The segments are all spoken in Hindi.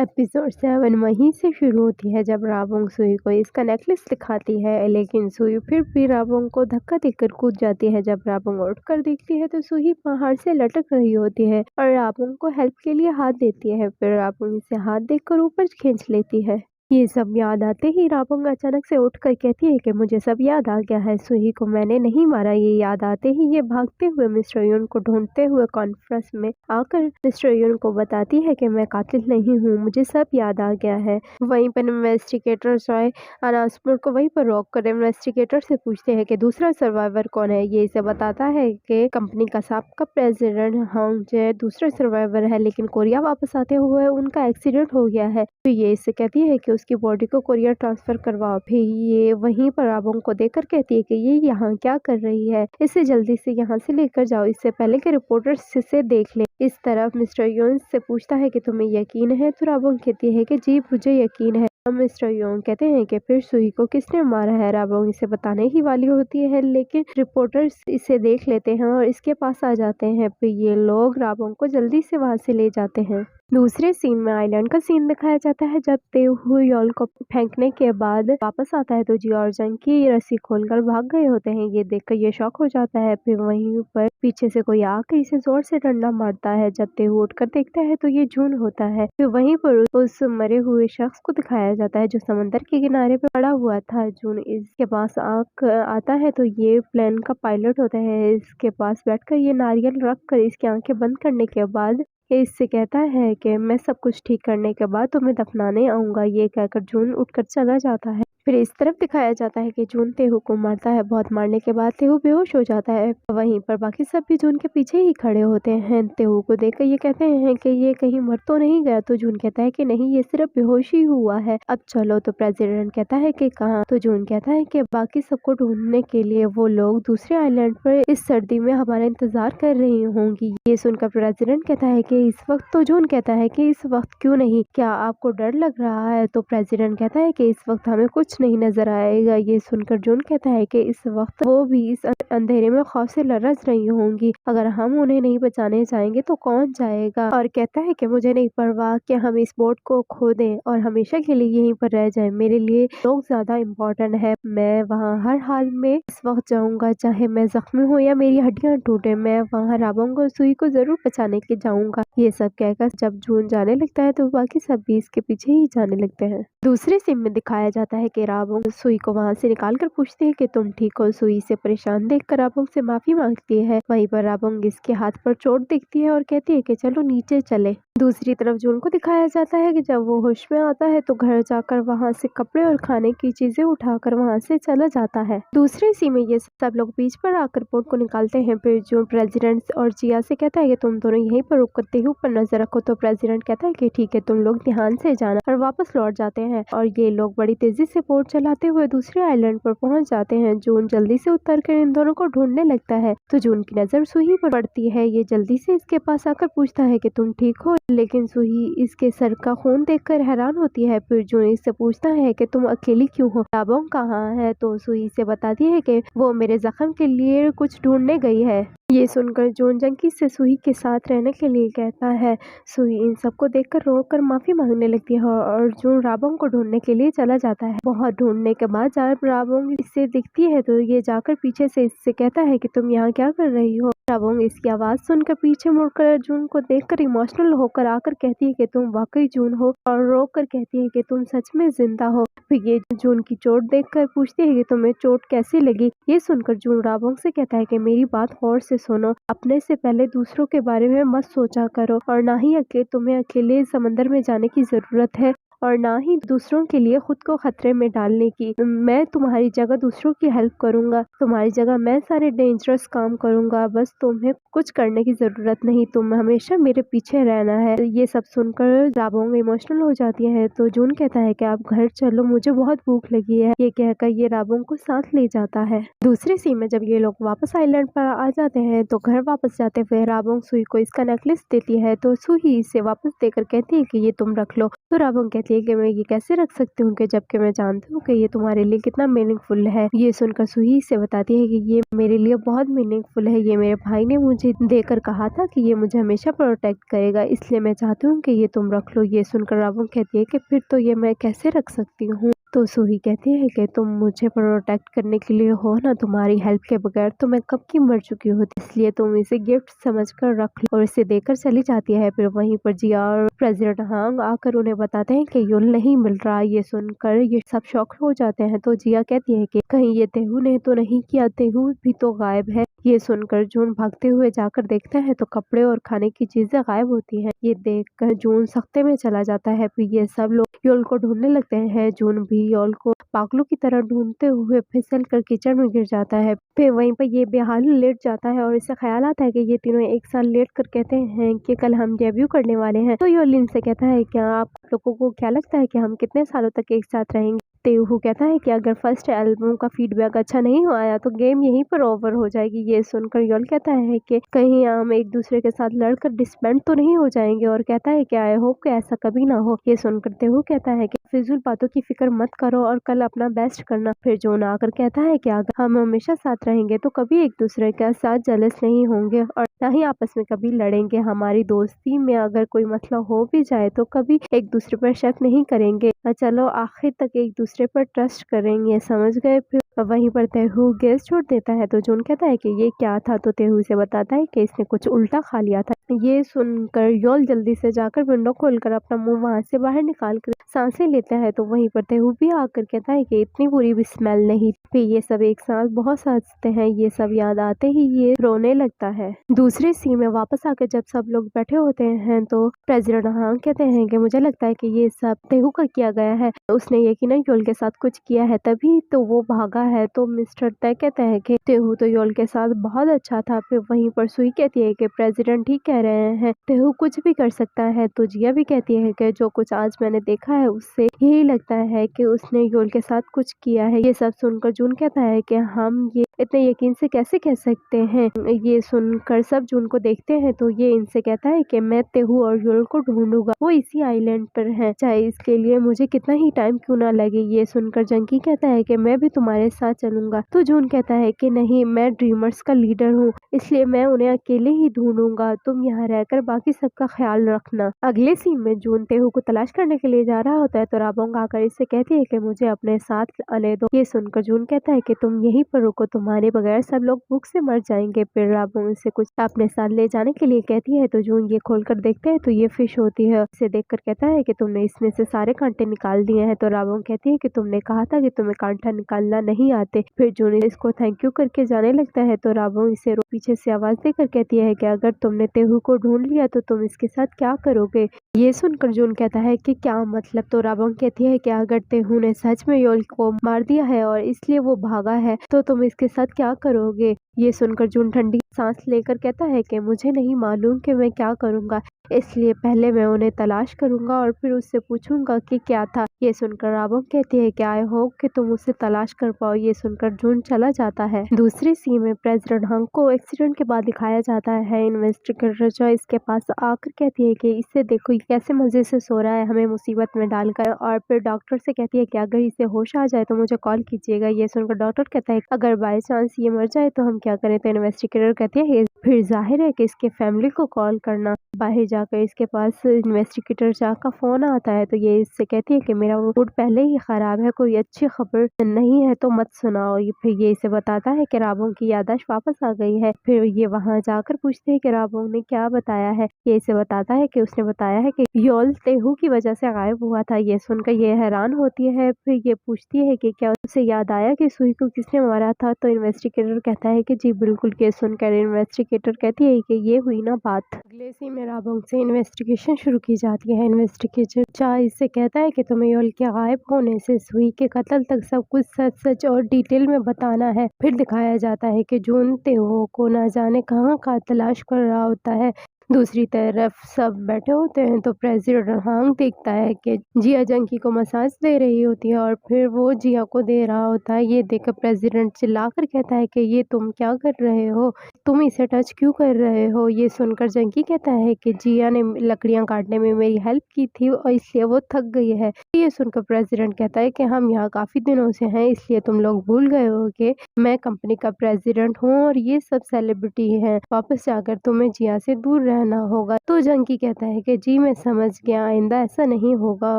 एपिसोड 7 वहीं से शुरू होती है जब राबोंग सुई को इसका नेकलेस दिखाती है, लेकिन सुई फिर भी राबोंग को धक्का देकर कूद जाती है। जब राबोंग उठकर देखती है तो सुई पहाड़ से लटक रही होती है और राबोंग को हेल्प के लिए हाथ देती है। फिर राबोंग इसे हाथ देकर ऊपर खींच लेती है। ये सब याद आते ही राबोंग अचानक से उठकर कहती है कि मुझे सब याद आ गया है, सुही को मैंने नहीं मारा। ये याद आते ही ये भागते हुए मिस्टर यून को ढूंढते हुए कॉन्फ्रेंस में आकर मिस्टर यून को बताती है कि मैं कातिल नहीं हूँ, मुझे सब याद आ गया है। वहीं पर इन्वेस्टिगेटर जॉय अनाउंसमेंट को वहीं पर रोक कर इन्वेस्टिगेटर से पूछते हैं कि दूसरा सर्वाइवर कौन है। ये इसे बताता है कि कंपनी का साबका प्रेसिडेंट हांग जे दूसरा सर्वाइवर है, लेकिन कोरिया वापस आते हुए उनका एक्सीडेंट हो गया है। तो ये इससे कहती है कि उसकी बॉडी को कोरिया ट्रांसफर करवाओ। फिर ये वहीं पर राबोंग को देखकर कहती है कि ये यहाँ क्या कर रही है, इसे जल्दी से यहाँ से लेकर जाओ, इससे पहले कि रिपोर्टर्स इसे देख ले। इस तरफ मिस्टर योन से पूछता है कि तुम्हें यकीन है, तो राबोंग कहती है कि जी मुझे यकीन है। मिस्टर योंग कहते हैं कि फिर सुही को किसने मारा है। राबोंग इसे बताने ही वाली होती है, लेकिन रिपोर्टर्स इसे देख लेते हैं और इसके पास आ जाते हैं। फिर ये लोग राबोंग को जल्दी से वहां से ले जाते हैं। दूसरे सीन में आइलैंड का सीन दिखाया जाता है। जब तेहुयोल को फेंकने के बाद वापस आता है तो जियोर्जंग की रस्सी खोलकर भाग गए होते हैं। ये देखकर ये शॉक हो जाता है। फिर वहीं पर पीछे से कोई आकर इसे जोर से डंडा मारता है। जब तेहु उठकर देखता है तो ये जून होता है। फिर वहीं पर उस मरे हुए शख्स को दिखाया जाता है जो समंदर के किनारे पे पड़ा हुआ था। जून इसके पास आता है तो ये प्लेन का पायलट होता है। इसके पास बैठकर ये नारियल रख कर इसकी आंखें बंद करने के बाद ये इससे कहता है कि मैं सब कुछ ठीक करने के बाद तुम्हें दफनाने आऊंगा। ये कहकर जून उठकर चला जाता है। फिर इस तरफ दिखाया जाता है कि जून तेहु को मारता है। बहुत मारने के बाद तेहु बेहोश हो जाता है। वहीं पर बाकी सब भी जून के पीछे ही खड़े होते हैं। तेहु को देखकर ये कहते हैं कि ये कहीं मर तो नहीं गया। तो जून कहता है कि नहीं, ये सिर्फ बेहोश ही हुआ है। अब चलो। तो प्रेसिडेंट कहता है कि कहाँ। तो जून कहता है कि बाकी सबको ढूंढने के लिए वो लोग दूसरे आइलैंड पर इस सर्दी में हमारा इंतजार कर रही होंगी। ये सुनकर प्रेसिडेंट कहता है कि इस वक्त। तो जून कहता है कि इस वक्त क्यों नहीं, क्या आपको डर लग रहा है। तो प्रेसिडेंट कहता है कि इस वक्त हमें कुछ नहीं नजर आएगा। ये सुनकर जून कहता है कि इस वक्त वो भी इस अंधेरे में खौफ से लरस रही होंगी। अगर हम उन्हें नहीं बचाने जाएंगे तो कौन जाएगा। और कहता है कि मुझे नहीं परवाह कि हम इस बोट को खो दें और हमेशा के लिए यहीं पर रह जाएं। मेरे लिए लोग ज्यादा इम्पोर्टेंट है। मैं वहाँ हर हाल में इस वक्त जाऊंगा, चाहे मैं जख्मी हूँ या मेरी हड्डियां टूटे। मैं वहाँ राबोंग और सुई को जरूर बचाने के लिए जाऊंगा। ये सब कहकर जब जून जाने लगता है तो बाकी सब भी इसके पीछे ही जाने लगते हैं। दूसरे सीन में दिखाया जाता है कि राबोंग सुई को वहां से निकाल कर पूछती है कि तुम ठीक हो। सुई से परेशान देखकर राबोंग से माफी मांगती है। वहीं पर राबोंग इसके हाथ पर चोट देखती है और कहती है कि चलो नीचे चले। दूसरी तरफ जून को दिखाया जाता है कि जब वो होश में आता है तो घर जाकर वहां से कपड़े और खाने की चीजें उठाकर वहां से चला जाता है। दूसरे सीन में ये सब लोग बीच पर आकर बोट को निकालते हैं। फिर जून प्रेसिडेंट और जिया से कहता है कि तुम दोनों यहीं पर रुक कर तेहु पर नजर रखो। तो प्रेसिडेंट कहता है कि ठीक है, तुम लोग ध्यान से जाना। और वापस लौट जाते हैं और ये लोग बड़ी तेजी से बोट चलाते हुए दूसरे आइलैंड पर पहुंच जाते हैं। जून जल्दी से उतर कर इन दोनों को ढूंढने लगता है तो जून की नजर सुही पर पड़ती है। ये जल्दी से इसके पास आकर पूछता है कि तुम ठीक हो, लेकिन सुही इसके सर का खून देखकर हैरान होती है। फिर जून इससे पूछता है कि तुम अकेली क्यों हो, राबोंग कहाँ है। तो सुही से बताती है कि वो मेरे जख्म के लिए कुछ ढूंढने गई है। ये सुनकर जून जंकी से सुही के साथ रहने के लिए कहता है। सुही इन सबको देखकर रोकर माफी मांगने लगती है और जून राबोंग को ढूंढने के लिए चला जाता है। बहुत ढूंढने के बाद जब राबोंग इससे दिखती है तो ये जाकर पीछे से इससे कहता है कि तुम यहाँ क्या कर रही हो। राबोंग इसकी आवाज सुनकर पीछे मुड़कर जून को देखकर इमोशनल होकर आकर कहती है कि तुम वाकई जून हो और रो कर कहती है कि तुम सच में जिंदा हो। फिर ये जून की चोट देखकर पूछती है कि तुम्हें चोट कैसी लगी। ये सुनकर जून राबोंग से कहता है कि मेरी बात गौर से सुनो, अपने से पहले दूसरों के बारे में मत सोचा करो और ना ही तुम्हें अकेले समंदर में जाने की जरूरत है और ना ही दूसरों के लिए खुद को खतरे में डालने की। मैं तुम्हारी जगह दूसरों की हेल्प करूंगा, तुम्हारी जगह मैं सारे डेंजरस काम करूंगा। बस तुम्हें कुछ करने की जरूरत नहीं, तुम हमेशा मेरे पीछे रहना है। ये सब सुनकर राबोंग इमोशनल हो जाती है तो जून कहता है कि आप घर चलो, मुझे बहुत भूख लगी है। ये कहकर ये राबोंग को साथ ले जाता है। दूसरे सीन में जब ये लोग वापस आइलैंड पर आ जाते हैं तो घर वापस जाते हुए राबोंग सुई को इसका नेकलेस देती है। तो सुई इसे वापस देकर कहती है कि ये तुम रख लो। तो राबोंग कहती कहती है कि मैं ये कैसे रख सकती हूँ कि जबकि मैं जानती हूँ कि ये तुम्हारे लिए कितना मीनिंगफुल है। ये सुनकर सूही से बताती है कि ये मेरे लिए बहुत मीनिंगफुल है, ये मेरे भाई ने मुझे देकर कहा था कि ये मुझे हमेशा प्रोटेक्ट करेगा, इसलिए मैं चाहती हूँ कि ये तुम रख लो। ये सुनकर राबोंग कहती है कि फिर तो ये मैं कैसे रख सकती हूँ। तो सूही कहती है कि तुम मुझे प्रोटेक्ट करने के लिए हो ना, तुम्हारी हेल्प के बगैर तो मैं कब की मर चुकी होती, इसलिए तुम इसे गिफ्ट समझकर रख लो। और इसे देकर चली जाती है। फिर वहीं पर जिया और प्रेसिडेंट हांग आकर उन्हें बताते हैं कि योल नहीं मिल रहा। ये सुनकर ये सब शॉक हो जाते हैं। तो जिया कहती है कि कहीं ये तेहू ने तो नहीं किया, तेहू भी तो गायब है। ये सुनकर जून भागते हुए जाकर देखता है तो कपड़े और खाने की चीजें गायब होती हैं। ये देखकर जून सख्ते में चला जाता है। फिर ये सब लोग योल को ढूंढने लगते हैं। जून भी योल को पागलों की तरह ढूंढते हुए फिसल कर कीचड़ में गिर जाता है। फिर वहीं पर ये बेहाल लेट जाता है और इसे ख्याल आता है कि ये तीनों एक साथ लेट कर कहते हैं कि कल हम डेब्यू करने वाले हैं। तो योल इनसे कहता है क्या आप लोगों को क्या लगता है कि हम कितने सालों तक एक साथ रहेंगे। तेहू कहता है कि अगर फर्स्ट एल्बम का फीडबैक अच्छा नहीं आया तो गेम यहीं पर ओवर हो जाएगी। ये सुनकर योल कहता है कि कहीं हम एक दूसरे के साथ लड़कर डिसबैंड तो नहीं हो जाएंगे, और कहता है कि आई होप कि ऐसा कभी ना हो। ये सुनकर तेहू कहता है कि फिजूल बातों की फिक्र मत करो और कल अपना बेस्ट करना। फिर जोन आकर कहता है कि अगर हम हमेशा साथ रहेंगे तो कभी एक दूसरे के साथ जेलस नहीं होंगे और ना ही आपस में कभी लड़ेंगे। हमारी दोस्ती में अगर कोई मसला हो भी जाए तो कभी एक दूसरे पर शक नहीं करेंगे। चलो आखिर तक एक दूसरे पर ट्रस्ट करेंगे, समझ गए। फिर वहीं पर तेहू गैस छोड़ देता है। तो जून कहता है कि ये क्या था। तो तेहू से बताता है कि इसने कुछ उल्टा खा लिया था। ये सुनकर योल जल्दी से जाकर विंडो खोलकर अपना मुंह वहां से बाहर निकाल कर सांसें लेता है। तो वहीं पर तेहू भी आकर कहता है कि इतनी बुरी भी स्मेल नहीं। फिर ये सब एक साथ बहुत हंसते हैं। ये सब याद आते ही ये रोने लगता है। दूसरे सीन में वापस आकर जब सब लोग बैठे होते हैं तो प्रेसिडेंट हांग कहते हैं कि मुझे लगता है कि ये सब तेहू का किया गया है, उसने यकीनन योल के साथ कुछ किया है तभी तो वो भागा है। तो मिस्टर तय कहता है कि तेहू तो योल के साथ बहुत अच्छा था। फिर वहीं पर सुई कहती है कि प्रेसिडेंट ठीक कह रहे हैं, तेहू कुछ भी कर सकता है। तो जिया भी कहती है कि जो कुछ आज मैंने देखा है उससे यही लगता है कि उसने योल के साथ कुछ किया है। ये सब सुनकर जून कहता है कि हम ये इतने यकीन से कैसे कह सकते हैं। ये सुनकर सब जून को देखते हैं तो ये इनसे कहता है कि मैं तेहू और योल को ढूंढूंगा, वो इसी आइलैंड पर है, चाहे इसके लिए मुझे कितना ही टाइम क्यों ना लगे। ये सुनकर जंकी कहता है कि मैं भी तुम्हारे साथ चलूंगा। तो जून कहता है कि नहीं, मैं ड्रीमर्स का लीडर हूँ, इसलिए मैं उन्हें अकेले ही ढूंढूंगा, तुम यहाँ रहकर बाकी सबका ख्याल रखना। अगले सीन में जून तेहू को तलाश करने के लिए जा रहा होता है तो राबोंग आकर इससे कहती है कि मुझे अपने साथ आने दो। ये सुनकर जून कहता है कि तुम यहीं पर रुको, तुम्हारे बगैर सब लोग भूख से मर जाएंगे। फिर राबोंग से कुछ अपने साथ ले जाने के लिए कहती है। तो जून ये खोलकर देखते हैं तो ये फिश होती है। इसे देखकर कहता है कि तुमने इसमें से सारे कांटे निकाल दिए हैं। तो राबोंग कहती है कि तुमने कहा था कि तुम्हें कांटा निकालना नहीं आते। फिर जून इसको थैंक यू करके जाने लगता है। तो राबोंग इसे पीछे से आवाज देकर कहती है कि अगर तुमने तेहू को ढूंढ लिया तो तुम इसके साथ क्या करोगे। ये सुनकर जून कहता है कि क्या मतलब। तो राबोंग कहती है कि अगर तेहू ने सच में योल को मार दिया है और इसलिए वो भागा है तो तुम इसके साथ क्या करोगे। ये सुनकर जून ठंडी सांस लेकर कहता है कि मुझे नहीं मालूम कि मैं क्या करूंगा, इसलिए पहले मैं उन्हें तलाश करूंगा और फिर उससे पूछूंगा कि क्या था। ये सुनकर राबोंग कहती है कि आई होप कि तुम उसे तलाश कर पाओ। ये सुनकर जून चला जाता है। दूसरी सीन में प्रेसिडेंट हांग को एक्सीडेंट के बाद दिखाया जाता है। इन्वेस्टिगेटर जो इसके पास आकर कहती है कि इससे देखो कैसे मजे से सो रहा है हमें मुसीबत में डालकर। और फिर डॉक्टर से कहती है कि अगर इसे होश आ जाए तो मुझे कॉल कीजिएगा। ये सुनकर डॉक्टर कहता है अगर बाई चांस ये मर जाए तो हम क्या करें। तो इन्वेस्टिगेटर कहती है फिर जाहिर है कि इसके फैमिली को कॉल करना। बाहर जाकर इसके पास इन्वेस्टिगेटर जा का फोन आता है तो ये इससे कहती है कि मेरा मूड पहले ही खराब है, कोई अच्छी खबर नहीं है तो मत सुनाओ। फिर ये इसे बताता है कि राबोंग की याददाश्त वापस आ गई है। फिर ये वहां जाकर पूछते हैं कि राबोंग ने क्या बताया है। ये इसे बताता है कि उसने बताया है कि योल तेहू की वजह से गायब हुआ था। ये सुनकर ये हैरान होती है। फिर ये पूछती है कि क्या उसे याद आया कि सुई को किसने मारा था। तो इन्वेस्टिगेटर कहता है कि जी बिल्कुल। ये सुनकर इन्वेस्टिगेटर कहती है कि ये हुई ना बात। अगले सीन में राबोंग से इन्वेस्टिगेशन शुरू की जाती है। इन्वेस्टिगेटर चाह इससे कहता है कि तुम्हें योल के गायब होने से सुई के कत्ल तक सब कुछ सच सच और डिटेल में बताना है। फिर दिखाया जाता है कि जून तेहू को न जाने कहाँ का तलाश कर रहा होता है। दूसरी तरफ सब बैठे होते हैं तो प्रेसिडेंट हांग देखता है कि जिया जंकी को मसाज दे रही होती है और फिर वो जिया को दे रहा होता है। ये देखकर प्रेसिडेंट चिल्लाकर कहता है कि ये तुम क्या कर रहे हो, तुम इसे टच क्यों कर रहे हो। ये सुनकर जंकी कहता है कि जिया ने लकड़ियां काटने में मेरी हेल्प की थी और इसलिए वो थक गई है। ये सुनकर प्रेसिडेंट कहता है कि हम यहाँ काफी दिनों से हैं, इसलिए तुम लोग भूल गए हो कि मैं कंपनी का प्रेसिडेंट हूँ और ये सब सेलिब्रिटी हैं। वापस जाकर तुम्हें जिया से दूर रहना होगा। तो जंकी कहता है कि जी मैं समझ गया, आइंदा ऐसा नहीं होगा,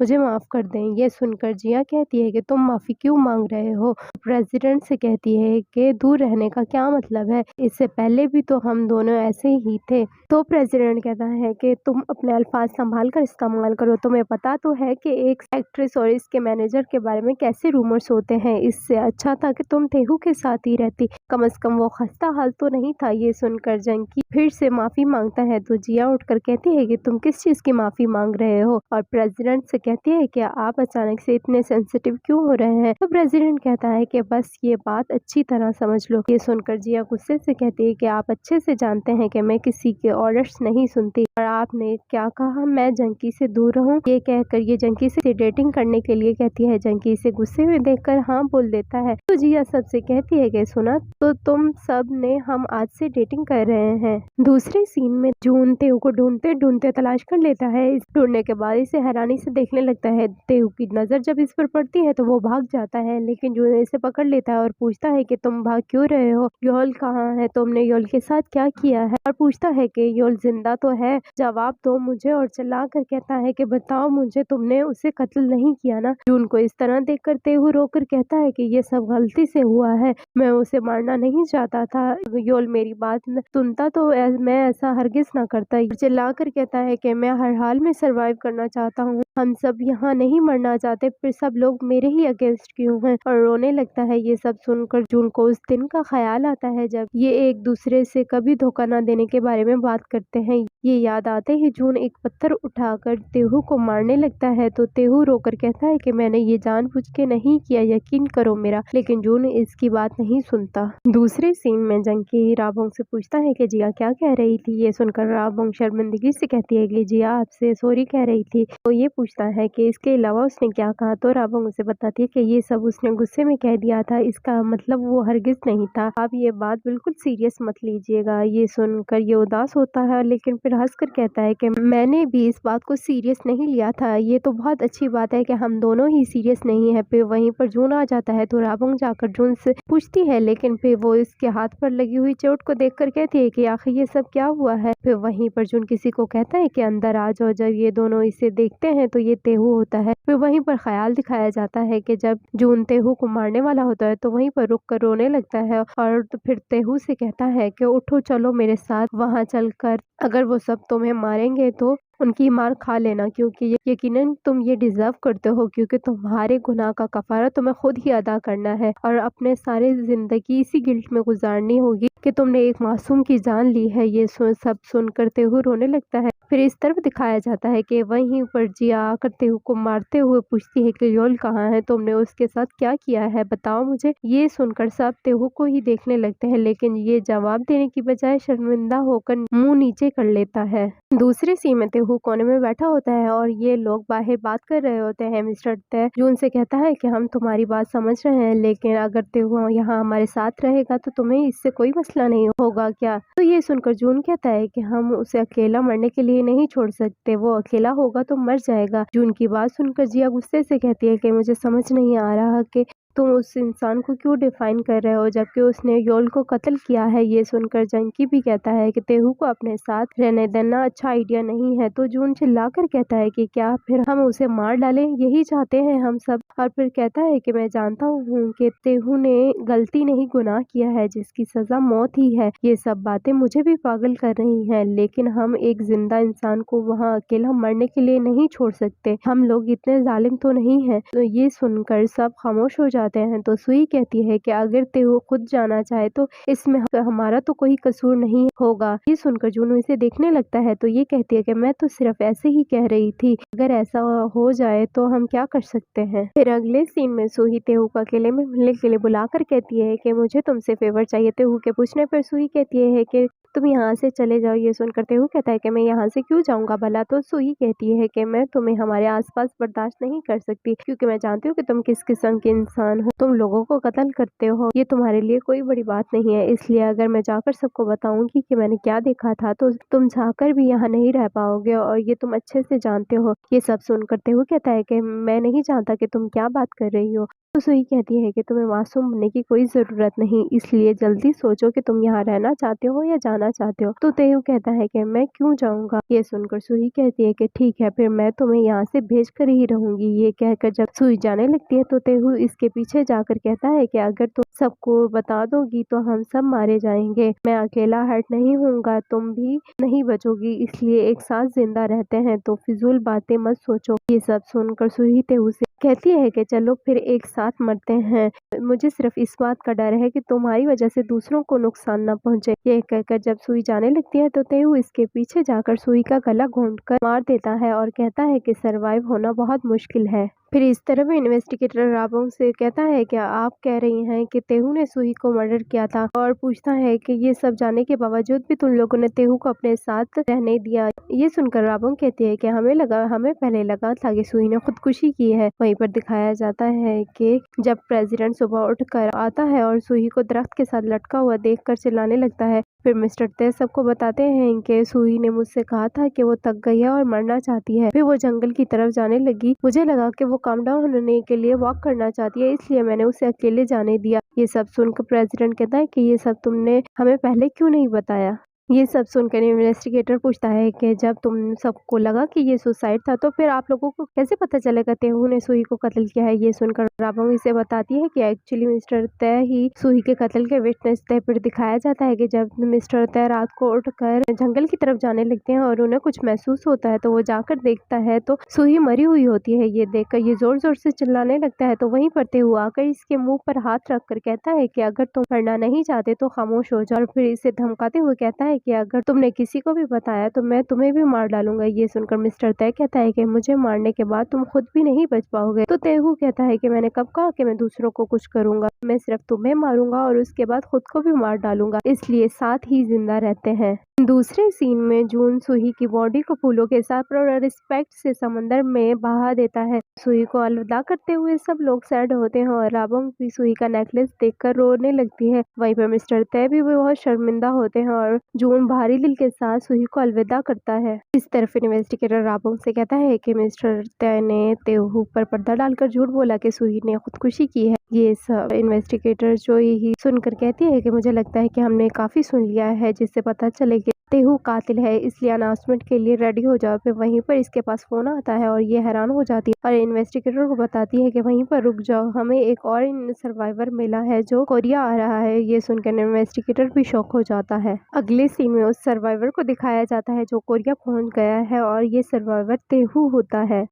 मुझे माफ कर दें। ये सुनकर जिया कहती है कि तुम माफी क्यों मांग रहे हो। प्रेसिडेंट से कहती है कि दूर रहने का क्या मतलब है, इससे पहले भी तो हम दोनों ऐसे ही थे। तो प्रेसिडेंट कहता है कि तुम अपने अल्फाज संभाल कर इस्तेमाल करो, तुम्हें पता तो है कि एक एक्ट्रेस और इसके मैनेजर के बारे में कैसे रूमर्स होते हैं। इससे अच्छा था कि तुम तेहू के साथ ही रहती, कम से कम वो खस्ता हाल तो नहीं था। ये सुनकर जंकी फिर से माफी मांगता है तो जिया उठकर कहती है कि तुम किस चीज की माफी मांग रहे हो, और प्रेसिडेंट से कहती है कि आप अचानक से इतने सेंसिटिव क्यों हो रहे हैं। तो प्रेसिडेंट कहता है कि बस ये बात अच्छी तरह समझ लो। ये सुनकर जिया गुस्से से कहती है कि आप अच्छे से जानते हैं कि मैं किसी के ऑर्डर्स नहीं सुनती, और आपने क्या कहा मैं जंकी से दूर रहूं। ये कहकर ये जंकी से डेटिंग करने के लिए कहती है। जंकी इसे गुस्से में देखकर हाँ बोल देता है। तो जिया सबसे कहती है कि सुना तो तुम सब ने, हम आज से डेटिंग कर रहे हैं। दूसरे सीन में जून तेहू को ढूंढते ढूंढते तलाश कर लेता है। इस ढूंढने के बाद इसे हैरानी से देखने लगता है। तेहू की नजर जब इस पर पड़ती है तो वो भाग जाता है, लेकिन जून इसे पकड़ लेता है और पूछता है कि तुम भाग क्यों रहे हो, योल कहाँ है, तुमने योल के साथ क्या किया है। और पूछता है कि योल जिंदा तो है, जवाब दो मुझे। और चिल्ला कर कहता है कि बताओ मुझे, तुमने उसे कत्ल नहीं किया ना। जून को इस तरह देखकर तेहू रोकर कहता है कि ये सब गलती से हुआ है, मैं उसे मारना नहीं चाहता था। योल मेरी बात सुनता तो मैं ऐसा हरगिज ना करता। चिल्लाकर कहता है कि मैं हर हाल में सरवाइव करना चाहता हूँ, हम सब यहाँ नहीं मरना चाहते, फिर सब लोग मेरे ही अगेंस्ट क्यों हैं। और रोने लगता है। ये सब सुनकर जून को उस दिन का ख्याल आता है जब ये एक दूसरे से कभी धोखा न देने के बारे में बात करते हैं। ये याद आते ही जून एक पत्थर उठाकर तेहू को मारने लगता है। तो तेहू रोकर कहता है कि मैंने ये जानबूझ के नहीं किया, यकीन करो मेरा। लेकिन जून इसकी बात नहीं सुनता। दूसरे सीन में जंकी राबोंग से पूछता है कि जिया क्या कह रही थी। ये सुनकर राबोंग शर्मिंदगी से कहती है कि जिया आपसे सॉरी कह रही थी। तो ये पूछता है कि इसके अलावा उसने क्या कहा। तो राबोंग उसे बताती है कि ये सब उसने गुस्से में कह दिया था, इसका मतलब वो हरगिज नहीं था, आप ये बात बिल्कुल सीरियस मत लीजिएगा। ये सुनकर ये उदास होता है, लेकिन फिर हंसकर कहता है कि मैंने भी इस बात को सीरियस नहीं लिया था, ये तो बहुत अच्छी बात है कि हम दोनों ही सीरियस नहीं है। फिर वहीं पर जून आ जाता है तो राबोंग जाकर जून से पूछती है, लेकिन फिर वो इसके हाथ पर लगी हुई चोट को देखकर कहती है कि आखिर ये सब क्या हुआ है। फिर वहीं पर जून किसी को कहता है कि अंदर आ जाओ। जब ये दोनों इसे देखते हैं तो ये तेहू होता है। फिर वहीं पर ख्याल दिखाया जाता है कि जब जून तेहू को मारने वाला होता है तो वहीं पर रुक कर रोने लगता है, और तो फिर तेहू से कहता है कि उठो चलो मेरे साथ, वहां चलकर अगर वो सब तुम्हें मारेंगे तो उनकी मार खा लेना, क्योंकि यकीनन तुम ये डिजर्व करते हो, क्योंकि तुम्हारे गुनाह का कफारा तुम्हें खुद ही अदा करना है और अपने सारे जिंदगी इसी गिल्ट में गुजारनी होगी कि तुमने एक मासूम की जान ली है। ये सब सुनकर तेहू रोने लगता है। फिर इस तरफ दिखाया जाता है कि वहीं पर जिया आकर तेहू को मारते हुए पूछती है कि योल कहाँ है, तुमने उसके साथ क्या किया है, बताओ मुझे। ये सुनकर सब तेहू को ही देखने लगते हैं, लेकिन ये जवाब देने की बजाय शर्मिंदा होकर मुंह नीचे कर लेता है। दूसरे सीन में तेहू कोने में बैठा होता है और ये लोग बाहर बात कर रहे होते हैं। मिस्टर ते जून से कहता है कि हम तुम्हारी बात समझ रहे हैं, लेकिन अगर तेहू यहाँ हमारे साथ रहेगा तो तुम्हें इससे कोई मसला नहीं होगा क्या। तो ये सुनकर जून कहता है कि हम उसे अकेला मरने के लिए नहीं छोड़ सकते, वो अकेला होगा तो मर जाएगा। जून की बात सुनकर जिया गुस्से से कहती है कि मुझे समझ नहीं आ रहा कि तुम उस इंसान को क्यों डिफाइन कर रहे हो जबकि उसने योल को कत्ल किया है। ये सुनकर जंकी भी कहता है कि तेहू को अपने साथ रहने देना अच्छा आइडिया नहीं है। तो जून चिल्लाकर कहता है कि क्या फिर हम उसे मार डालें, यही चाहते हैं हम सब। और फिर कहता है कि मैं जानता हूँ कि तेहू ने गलती नहीं गुनाह किया है जिसकी सजा मौत ही है। ये सब बातें मुझे भी पागल कर रही हैं, लेकिन हम एक जिंदा इंसान को वहाँ अकेला मरने के लिए नहीं छोड़ सकते, हम लोग इतने जालिम तो नहीं है। तो ये सुनकर सब खामोश हो जाते हैं। तो सुई कहती है कि अगर तेहू खुद जाना चाहे तो इसमें हमारा तो कोई कसूर नहीं होगा। ये सुनकर जून इसे देखने लगता है तो ये कहती है कि मैं तो सिर्फ ऐसे ही कह रही थी, अगर ऐसा हो जाए तो हम क्या कर सकते हैं। फिर अगले सीन में सुई तेहू को अकेले में मिलने के लिए बुलाकर कहती है कि मुझे तुमसे फेवर चाहिए। तेहू के पूछने पर सुई कहती है कि तुम यहाँ से चले जाओ। ये सुनकर तेहू कहता है कि मैं यहाँ से क्यों जाऊँगा भला? तो सुही कहती है कि मैं तुम्हें हमारे आस-पास बर्दाश्त नहीं कर सकती, क्योंकि मैं जानती हूँ कि तुम किस किस्म के इंसान हो। तुम लोगों को कत्ल करते हो, ये तुम्हारे लिए कोई बड़ी बात नहीं है। इसलिए अगर मैं जाकर सबको बताऊँगी कि मैंने क्या देखा था, तो तुम जाकर भी यहाँ नहीं रह पाओगे, और ये तुम अच्छे से जानते हो। ये सब सुनकर तेहू कहता है कि मैं नहीं जानता कि तुम क्या बात कर रही हो। तो सुही कहती है कि तुम्हें मासूम बनने की कोई ज़रूरत नहीं, इसलिए जल्दी सोचो कि तुम यहाँ रहना चाहते हो या जाना चाहते हो। तो तेहू कहता है कि मैं क्यों जाऊँगा? ये सुनकर सुही कहती है कि ठीक है, फिर मैं तुम्हें यहाँ से भेज कर ही रहूँगी। ये कहकर जब सुही जाने लगती है तो तेहू इसके पीछे जाकर कहता है कि अगर तुम सबको बता दोगी तो हम सब मारे जाएंगे। मैं अकेला हर्ट नहीं होऊंगा, तुम भी नहीं बचोगी, इसलिए एक साथ जिंदा रहते हैं, तो फिजूल बातें मत सोचो। ये सब सुनकर सुही तेहू से कहती है कि चलो फिर एक साथ मरते हैं। मुझे सिर्फ इस बात का डर है कि तुम्हारी वजह से दूसरों को नुकसान न पहुंचे। ये कहकर जब सुई जाने लगती है तो तेहू इसके पीछे जाकर सुई का गला घोंटकर मार देता है और कहता है कि सरवाइव होना बहुत मुश्किल है। फिर इस तरफ इन्वेस्टिगेटर राबोंग से कहता है कि आप कह रही हैं कि तेहू ने सुही को मर्डर किया था, और पूछता है कि ये सब जानने के बावजूद भी तुम लोगों ने तेहू को अपने साथ रहने दिया। ये सुनकर राबोंग कहती है कि हमें पहले लगा था कि सुही ने खुदकुशी की है। वहीं पर दिखाया जाता है कि जब प्रेसिडेंट सुबह उठकर आता है और सुही को दरख्त के साथ लटका हुआ देखकर चिल्लाने लगता है। फिर मिस्टर ते सबको बताते हैं कि सुही ने मुझसे कहा था कि वो थक गई है और मरना चाहती है। फिर वो जंगल की तरफ जाने लगी। मुझे लगा कि वो काम डाउन होने के लिए वॉक करना चाहती है, इसलिए मैंने उसे अकेले जाने दिया। ये सब सुनकर प्रेसिडेंट कहता है कि ये सब तुमने हमें पहले क्यों नहीं बताया? ये सब सुनकर इन्वेस्टिगेटर पूछता है कि जब तुम सबको लगा कि ये सुसाइड था, तो फिर आप लोगों को कैसे पता चलेगा तेहू ने सुही को कत्ल किया है? ये सुनकर राबोंग इसे बताती है कि एक्चुअली मिस्टर तय ही सुही के कत्ल के विटनेस थे। फिर दिखाया जाता है कि जब मिस्टर तय रात को उठकर जंगल की तरफ जाने लगते हैं और उन्हें कुछ महसूस होता है, तो वो जाकर देखता है तो सुही मरी हुई होती है। ये देखकर ये जोर जोर से चिल्लाने लगता है, तो वहीं पर तेहू आकर इसके मुंह पर हाथ रख कर कहता है कि अगर तुम मरना नहीं चाहते तो खामोश हो जाओ। और फिर इसे धमकाते हुए कहता है कि अगर तुमने किसी को भी बताया तो मैं तुम्हें भी मार डालूंगा। ये सुनकर मिस्टर तय कहता है कि मुझे मारने के बाद तुम खुद भी नहीं बच पाओगे। तो तेहू कहता है कि मैंने कब कहा कि मैं दूसरों को कुछ करूंगा? मैं सिर्फ तुम्हें मारूंगा और उसके बाद खुद को भी मार डालूंगा, इसलिए साथ ही जिंदा रहते हैं। दूसरे सीन में जून सुही की बॉडी को फूलों के साथ और रिस्पेक्ट से समंदर में बहा देता है। सुही को अलविदा करते हुए सब लोग सैड होते हैं और राबोंग भी सुही का नेकलेस देखकर रोने लगती है। वहीं पर मिस्टर तय भी बहुत शर्मिंदा होते हैं और जून भारी दिल के साथ सुही को अलविदा करता है। इस तरफ इन्वेस्टिगेटर राबोंग से कहता है कि मिस्टर तय ने तेहू पर पर्दा डालकर झूठ बोला कि सुही ने खुदकुशी की है। ये सब इन्वेस्टिगेटर जो यही सुनकर कहती है कि मुझे लगता है कि हमने काफी सुन लिया है, जिससे पता चले कि तेहू कातिल है, इसलिए अनाउंसमेंट के लिए रेडी हो जाओ। फिर वहीं पर इसके पास फोन आता है और ये हैरान हो जाती है और इन्वेस्टिगेटर को बताती है कि वहीं पर रुक जाओ, हमें एक और सर्वाइवर मिला है जो कोरिया आ रहा है। ये सुनकर इन्वेस्टिगेटर भी शॉक हो जाता है। अगले सीन में उस सर्वाइवर को दिखाया जाता है जो कोरिया पहुंच गया है और ये सर्वाइवर तेहू होता है।